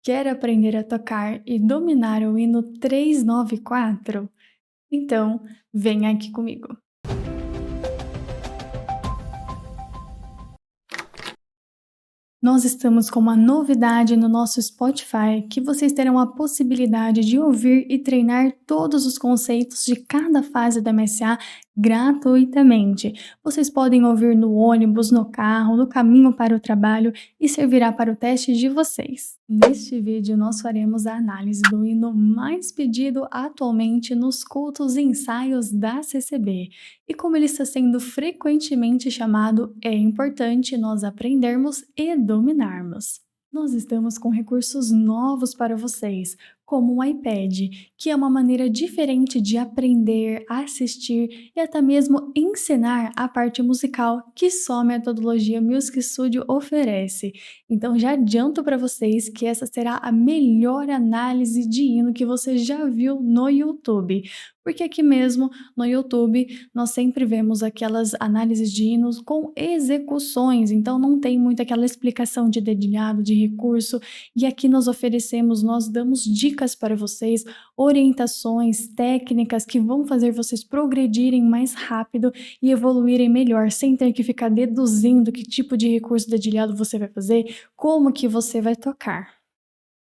Quer aprender a tocar e dominar o hino 394? Então, vem aqui comigo. Nós estamos com uma novidade no nosso Spotify que vocês terão a possibilidade de ouvir e treinar todos os conceitos de cada fase da MSA gratuitamente. Vocês podem ouvir no ônibus, no carro, no caminho para o trabalho e servirá para o teste de vocês. Neste vídeo, nós faremos a análise do hino mais pedido atualmente nos cultos e ensaios da CCB. E como ele está sendo frequentemente chamado, é importante nós aprendermos e dominarmos. Nós estamos com recursos novos para vocês, como o iPad, que é uma maneira diferente de aprender, assistir e até mesmo ensinar a parte musical que só a metodologia Music Studio oferece. Então já adianto para vocês que essa será a melhor análise de hino que você já viu no YouTube. Porque aqui mesmo no YouTube nós sempre vemos aquelas análises de hinos com execuções, então não tem muito aquela explicação de dedilhado, de recurso, e aqui nós damos dicas para vocês, orientações, técnicas que vão fazer vocês progredirem mais rápido e evoluírem melhor, sem ter que ficar deduzindo que tipo de recurso dedilhado você vai fazer, como que você vai tocar.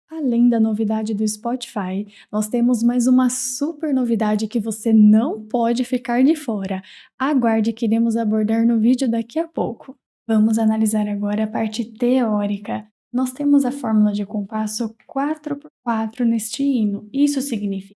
Além da novidade do Spotify, nós temos mais uma super novidade que você não pode ficar de fora. Aguarde que iremos abordar no vídeo daqui a pouco. Vamos analisar agora a parte teórica. Nós temos a fórmula de compasso 4x4 neste hino. Isso significa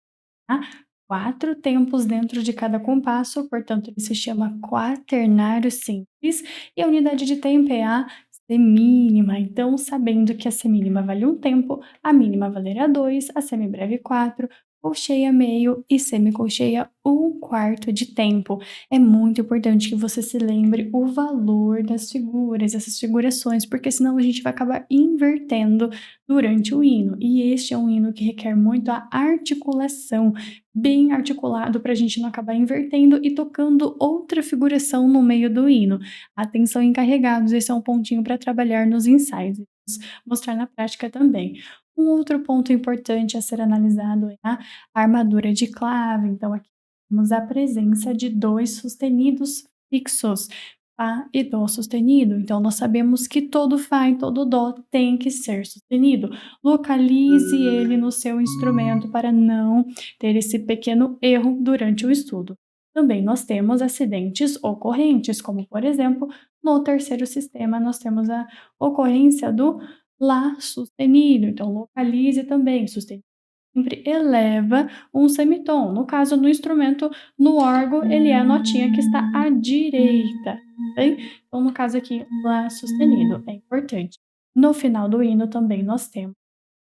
4 tempos dentro de cada compasso, portanto ele se chama quaternário simples, e a unidade de tempo é a semínima. Então, sabendo que a semínima vale 1 tempo, a mínima valerá 2, a semibreve 4, colcheia meio e semicolcheia 1/4 de tempo. É muito importante que você se lembre o valor das figuras, essas figurações, porque senão a gente vai acabar invertendo durante o hino. E este é um hino que requer muito a articulação, bem articulado para a gente não acabar invertendo e tocando outra figuração no meio do hino. Atenção encarregados, esse é um pontinho para trabalhar nos ensaios, mostrar na prática também. Um outro ponto importante a ser analisado é a armadura de clave. Então, aqui temos a presença de 2 sustenidos fixos, Fá e Dó sustenido. Então, nós sabemos que todo Fá e todo Dó tem que ser sustenido. Localize ele no seu instrumento para não ter esse pequeno erro durante o estudo. Também nós temos acidentes ocorrentes, como por exemplo, no terceiro sistema nós temos a ocorrência do Lá sustenido, então localize também, sustenido sempre eleva um semitom. No caso, no instrumento, no órgão, ele é a notinha que está à direita, bem? Então, no caso aqui, Lá sustenido é importante. No final do hino também nós temos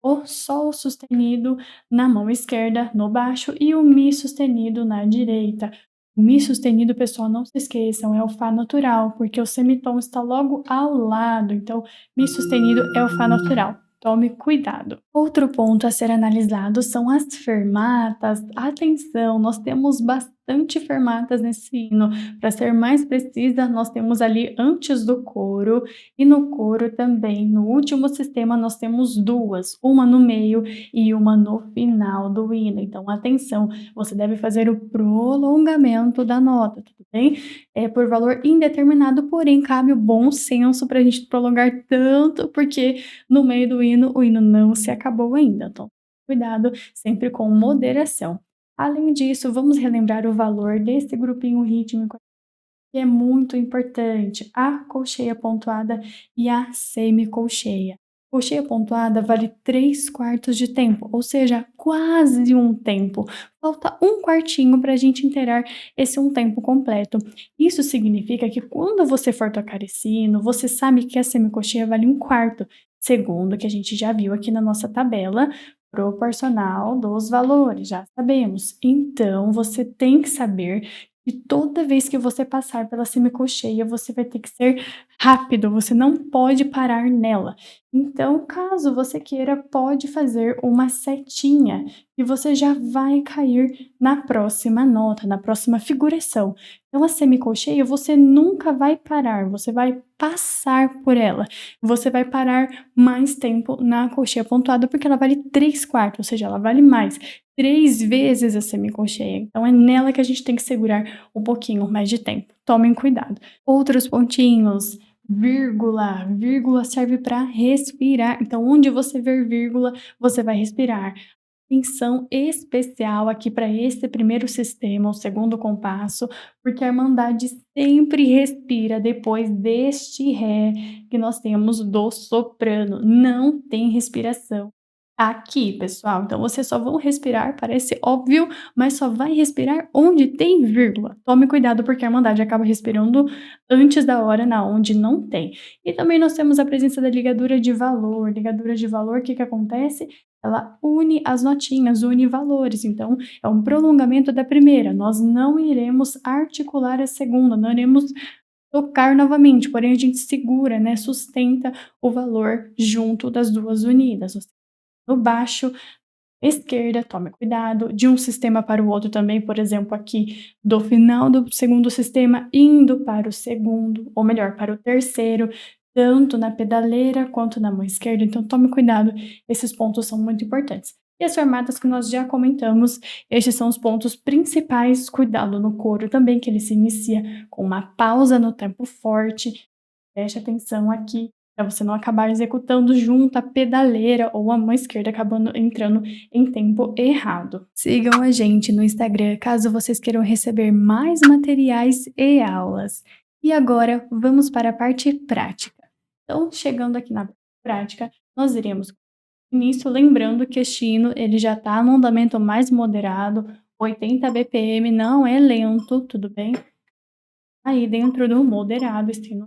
o Sol sustenido na mão esquerda, no baixo, e o Mi sustenido na direita. O Mi sustenido, pessoal, não se esqueçam, é o Fá natural, porque o semitom está logo ao lado, então Mi sustenido é o Fá natural. Tome cuidado. Outro ponto a ser analisado são as fermatas. Atenção, nós temos bastante fermatas nesse hino. Para ser mais precisa, nós temos ali antes do coro e no coro também. No último sistema, nós temos 2, uma no meio e uma no final do hino. Então, atenção, você deve fazer o prolongamento da nota, tudo bem? É por valor indeterminado, porém cabe o bom senso para a gente prolongar tanto, porque no meio do hino, o hino não se acabou ainda. Então, cuidado, sempre com moderação. Além disso, vamos relembrar o valor desse grupinho rítmico, que é muito importante: a colcheia pontuada e a semicolcheia. Colcheia pontuada vale 3/4 de tempo, ou seja, quase 1 tempo. Falta 1/4 para a gente inteirar esse 1 tempo completo. Isso significa que quando você for tocar esse hino, você sabe que a semicolcheia vale 1/4, segundo o que a gente já viu aqui na nossa tabela proporcional dos valores, já sabemos. Então, você tem que saber que toda vez que você passar pela semicolcheia, você vai ter que ser rápido, você não pode parar nela. Então, caso você queira, pode fazer uma setinha e você já vai cair na próxima nota, na próxima figuração. Então, a semicolcheia você nunca vai parar, você vai passar por ela. Você vai parar mais tempo na colcheia pontuada, porque ela vale 3/4, ou seja, ela vale mais, 3 vezes a semicolcheia. Então, é nela que a gente tem que segurar um pouquinho mais de tempo. Tomem cuidado. Outros pontinhos, vírgula. Vírgula serve para respirar. Então, onde você ver vírgula, você vai respirar. Atenção especial aqui para esse primeiro sistema, o segundo compasso, porque a Irmandade sempre respira depois deste Ré que nós temos do soprano. Não tem respiração aqui, pessoal. Então, vocês só vão respirar, parece óbvio, mas só vai respirar onde tem vírgula. Tome cuidado, porque a Irmandade acaba respirando antes da hora, na onde não tem. E também nós temos a presença da ligadura de valor. Ligadura de valor, o que acontece? Ela une as notinhas, une valores. Então, é um prolongamento da primeira. Nós não iremos articular a segunda, não iremos tocar novamente, porém a gente segura, né? Sustenta o valor junto das duas unidas. No baixo, esquerda, tome cuidado, de um sistema para o outro também, por exemplo, aqui do final do segundo sistema, indo para o segundo, ou melhor, para o terceiro, tanto na pedaleira quanto na mão esquerda, então tome cuidado, esses pontos são muito importantes. E as fermatas que nós já comentamos, estes são os pontos principais, cuidado no coro também, que ele se inicia com uma pausa no tempo forte, preste atenção aqui, para você não acabar executando junto a pedaleira ou a mão esquerda acabando entrando em tempo errado. Sigam a gente no Instagram caso vocês queiram receber mais materiais e aulas. E agora vamos para a parte prática. Então, chegando aqui na prática, nós iremos início, lembrando que este hino ele já está no andamento mais moderado, 80 BPM, não é lento, tudo bem? Aí dentro do moderado, este hino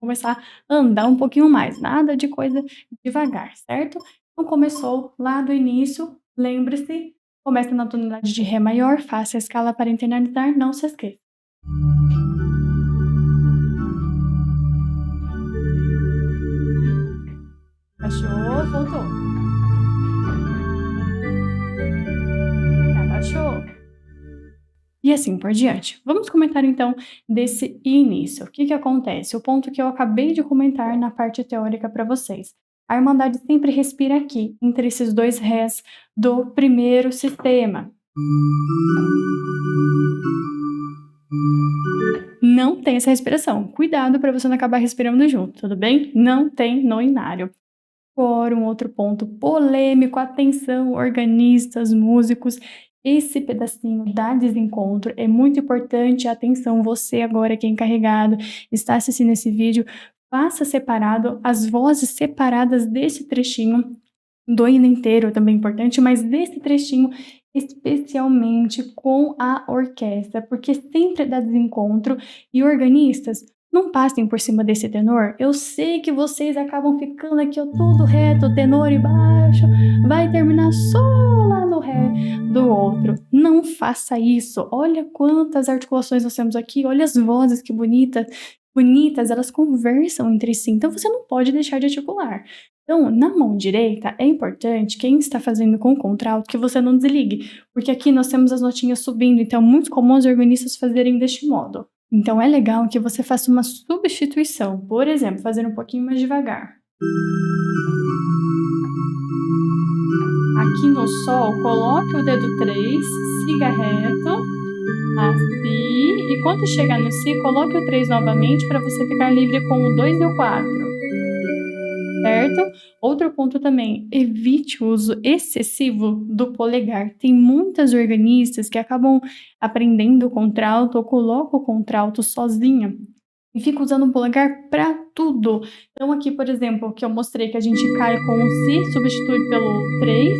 começar a andar um pouquinho mais, nada de coisa devagar, certo? Então começou lá do início, lembre-se, começa na tonalidade de Ré maior, faça a escala para internalizar, não se esqueça. Baixou, voltou. Abaixou. E assim por diante. Vamos comentar então desse início. O que acontece? O ponto que eu acabei de comentar na parte teórica para vocês. A Irmandade sempre respira aqui, entre esses dois Rés do primeiro sistema. Não tem essa respiração. Cuidado para você não acabar respirando junto, tudo bem? Não tem no inário. Agora, um outro ponto polêmico, atenção, organistas, músicos, esse pedacinho dá desencontro, é muito importante, atenção, você agora que é encarregado, está assistindo esse vídeo, faça separado, as vozes separadas desse trechinho, do hino inteiro também é importante, mas desse trechinho especialmente com a orquestra, porque sempre dá desencontro, e organistas, não passem por cima desse tenor. Eu sei que vocês acabam ficando aqui ó, tudo reto, tenor e baixo, vai terminar só lá no Ré do outro. Não faça isso. Olha quantas articulações nós temos aqui, olha as vozes que bonitas, elas conversam entre si, então você não pode deixar de articular. Então, na mão direita, é importante, quem está fazendo com contralto, que você não desligue, porque aqui nós temos as notinhas subindo, então é muito comum os organistas fazerem deste modo. Então, é legal que você faça uma substituição, por exemplo, fazer um pouquinho mais devagar. Aqui no Sol, coloque o dedo 3, siga reto, assim, e quando chegar no Si, coloque o 3 novamente para você ficar livre com o 2 e o 4. Certo? Outro ponto também, evite o uso excessivo do polegar. Tem muitas organistas que acabam aprendendo o contralto ou colocam o contralto sozinha e fica usando o polegar para tudo. Então aqui, por exemplo, que eu mostrei que a gente cai com o Si, substitui pelo 3.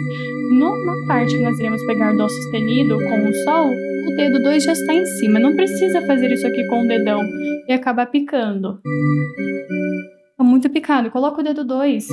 Na parte que nós iremos pegar Dó sustenido com o Sol, o dedo 2 já está em cima. Não precisa fazer isso aqui com o dedão e acabar picando. Tá muito picado, coloca o dedo 2.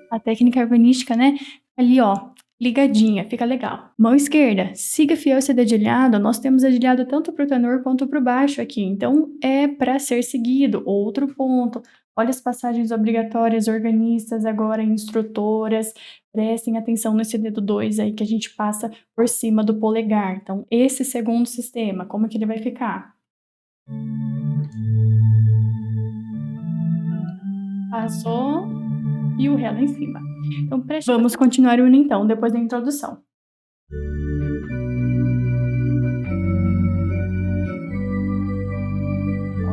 A técnica harmonística, né? Ali, ó, ligadinha, fica legal. Mão esquerda, siga fiel esse dedilhado. Nós temos dedilhado tanto pro tenor quanto pro baixo aqui, então é para ser seguido. Outro ponto, Olha as passagens obrigatórias, organistas, agora instrutoras. Prestem atenção nesse dedo 2 aí que a gente passa por cima do polegar. Então, esse segundo sistema, como que ele vai ficar? Passou e o Ré lá em cima. Então, vamos continuar o hino então, depois da introdução.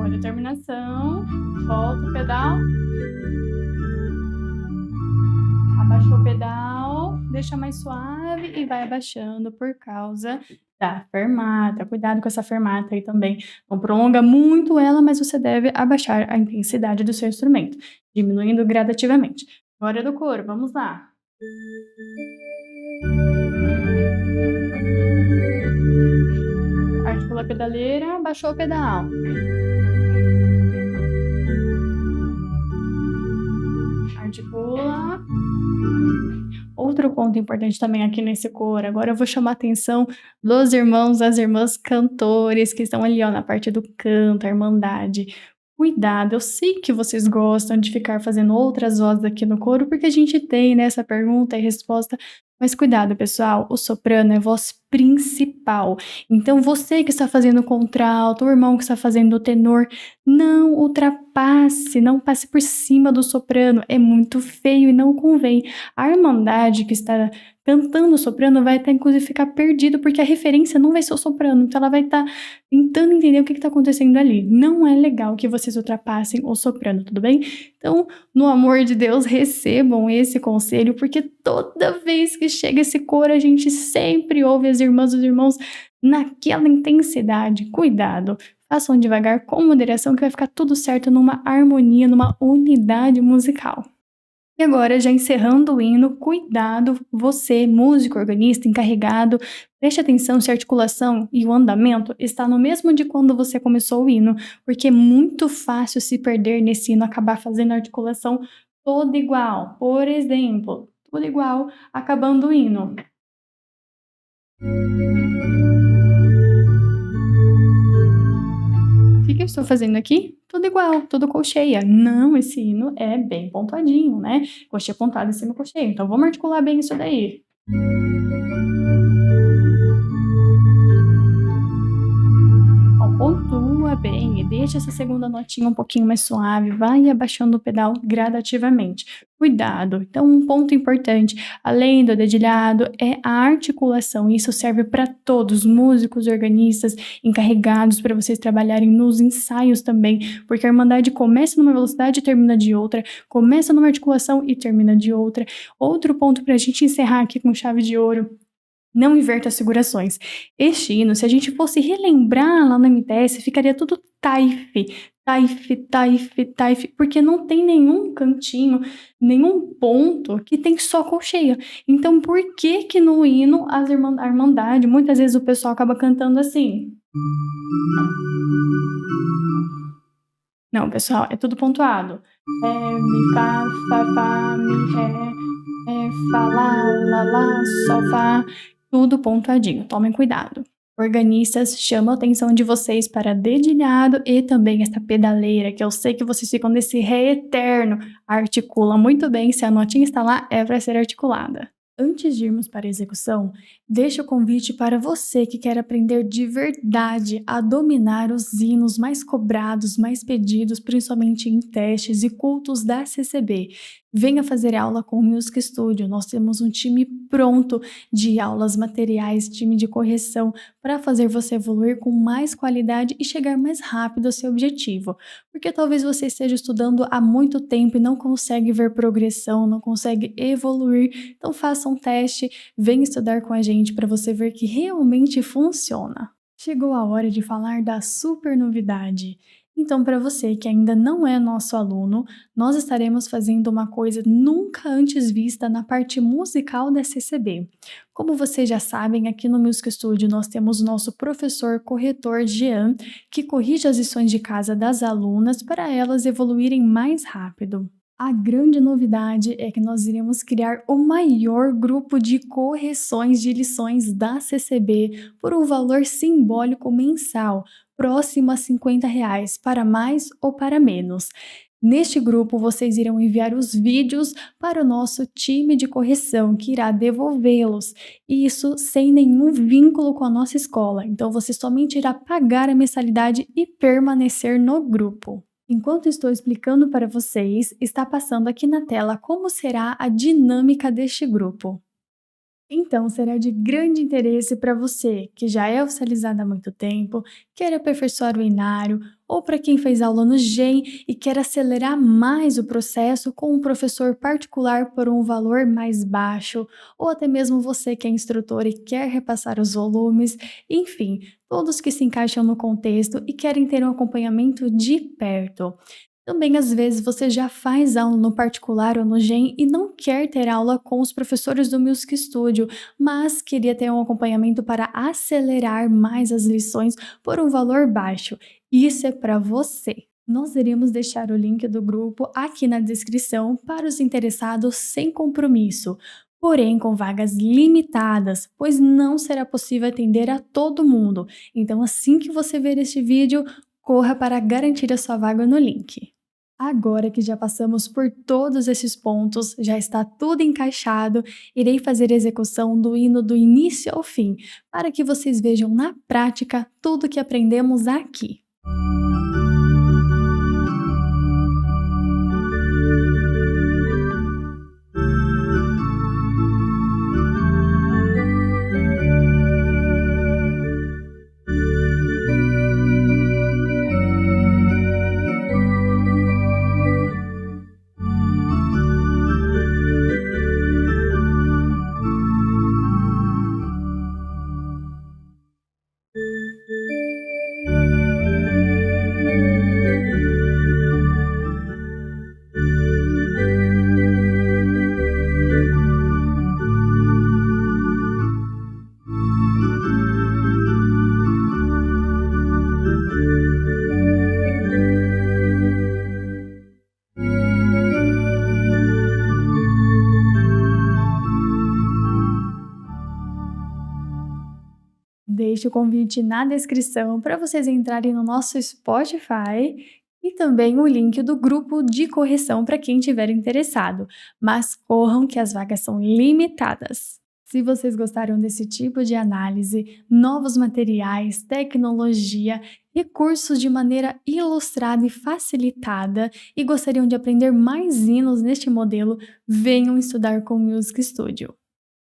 Olha a terminação, volta o pedal. Abaixou o pedal, deixa mais suave e vai abaixando por causa da fermata. Cuidado com essa fermata aí também. Não prolonga muito ela, mas você deve abaixar a intensidade do seu instrumento, diminuindo gradativamente. Agora é do coro, vamos lá. Articula a pedaleira, baixou o pedal. Articula. Outro ponto importante também aqui nesse coro, agora eu vou chamar a atenção dos irmãos, das irmãs cantores que estão ali, ó, na parte do canto, a irmandade. Cuidado, eu sei que vocês gostam de ficar fazendo outras vozes aqui no coro, porque a gente tem, né, essa pergunta e resposta, mas cuidado, pessoal, o soprano é voz principal. Então, você que está fazendo contralto, o irmão que está fazendo o tenor, não ultrapasse, não passe por cima do soprano, é muito feio e não convém. A irmandade que está cantando o soprano vai até inclusive ficar perdido, porque a referência não vai ser o soprano, então ela vai estar tentando entender o que está acontecendo ali. Não é legal que vocês ultrapassem o soprano, tudo bem? Então, no amor de Deus, recebam esse conselho, porque toda vez que chega esse coro, a gente sempre ouve as irmãs e os irmãos naquela intensidade. Cuidado, façam devagar, com moderação, que vai ficar tudo certo numa harmonia, numa unidade musical. E agora, já encerrando o hino, cuidado, você, músico, organista, encarregado, preste atenção se a articulação e o andamento está no mesmo de quando você começou o hino, porque é muito fácil se perder nesse hino, acabar fazendo a articulação toda igual. Por exemplo, tudo igual, acabando o hino. O que eu estou fazendo aqui? Tudo igual, tudo colcheia. Não, esse hino é bem pontuadinho, né? Coxinha pontuada em cima, colcheia. Então, vamos articular bem isso daí. Ó, pontua bem e deixa essa segunda notinha um pouquinho mais suave, vai abaixando o pedal gradativamente. Cuidado. Então, um ponto importante, além do dedilhado, é a articulação. Isso serve para todos, músicos, organistas, encarregados, para vocês trabalharem nos ensaios também, porque a irmandade começa numa velocidade e termina de outra, começa numa articulação e termina de outra. Outro ponto para a gente encerrar aqui com chave de ouro: não inverta as figurações. Este hino, se a gente fosse relembrar lá no MTS, ficaria tudo taife, taife, taife, taife, porque não tem nenhum cantinho, nenhum ponto que tem só colcheia. Então, por que que no hino a irmandade, muitas vezes o pessoal acaba cantando assim? Não, pessoal, é tudo pontuado. Ré, mi, fá, mi, ré, fá, lá, sol, fá. Tudo pontuadinho, tomem cuidado. Organistas, chamo a atenção de vocês para dedilhado e também essa pedaleira, que eu sei que vocês ficam nesse ré eterno. Articula muito bem, se a notinha está lá, é para ser articulada. Antes de irmos para a execução, deixo o convite para você que quer aprender de verdade a dominar os hinos mais cobrados, mais pedidos, principalmente em testes e cultos da CCB. Venha fazer aula com o Music Studio. Nós temos um time pronto de aulas, materiais, time de correção para fazer você evoluir com mais qualidade e chegar mais rápido ao seu objetivo. Porque talvez você esteja estudando há muito tempo e não consegue ver progressão, não consegue evoluir. Então faça um teste, venha estudar com a gente para você ver que realmente funciona. Chegou a hora de falar da super novidade. Então, para você que ainda não é nosso aluno, nós estaremos fazendo uma coisa nunca antes vista na parte musical da CCB. Como vocês já sabem, aqui no Music Studio nós temos nosso professor corretor Jean, que corrige as lições de casa das alunas para elas evoluírem mais rápido. A grande novidade é que nós iremos criar o maior grupo de correções de lições da CCB por um valor simbólico mensal, próximo a R$ 50, para mais ou para menos. Neste grupo, vocês irão enviar os vídeos para o nosso time de correção, que irá devolvê-los. Isso sem nenhum vínculo com a nossa escola. Então, você somente irá pagar a mensalidade e permanecer no grupo. Enquanto estou explicando para vocês, está passando aqui na tela como será a dinâmica deste grupo. Então, será de grande interesse para você, que já é oficializado há muito tempo, quer aperfeiçoar o Inário, ou para quem fez aula no GEM e quer acelerar mais o processo com um professor particular por um valor mais baixo, ou até mesmo você que é instrutor e quer repassar os volumes, enfim, todos que se encaixam no contexto e querem ter um acompanhamento de perto. Também, às vezes, você já faz aula no particular ou no GEM e não quer ter aula com os professores do Music Studio, mas queria ter um acompanhamento para acelerar mais as lições por um valor baixo. Isso é para você. Nós iremos deixar o link do grupo aqui na descrição para os interessados sem compromisso, porém com vagas limitadas, pois não será possível atender a todo mundo. Então, assim que você ver este vídeo, corra para garantir a sua vaga no link. Agora que já passamos por todos esses pontos, já está tudo encaixado, irei fazer a execução do hino do início ao fim, para que vocês vejam na prática tudo que aprendemos aqui. Deixe o convite na descrição para vocês entrarem no nosso Spotify e também o link do grupo de correção para quem tiver interessado. Mas corram que as vagas são limitadas. Se vocês gostaram desse tipo de análise, novos materiais, tecnologia, recursos de maneira ilustrada e facilitada e gostariam de aprender mais hinos neste modelo, venham estudar com o Music Studio.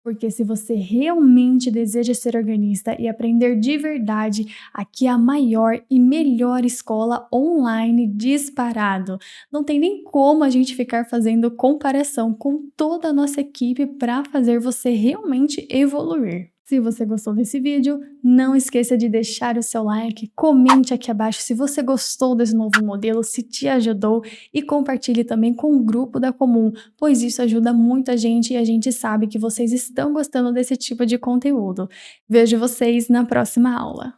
Porque se você realmente deseja ser organista e aprender de verdade, aqui é a maior e melhor escola online disparado. Não tem nem como a gente ficar fazendo comparação com toda a nossa equipe para fazer você realmente evoluir. Se você gostou desse vídeo, não esqueça de deixar o seu like, comente aqui abaixo se você gostou desse novo modelo, se te ajudou e compartilhe também com o grupo da Comum, pois isso ajuda muito a gente e a gente sabe que vocês estão gostando desse tipo de conteúdo. Vejo vocês na próxima aula.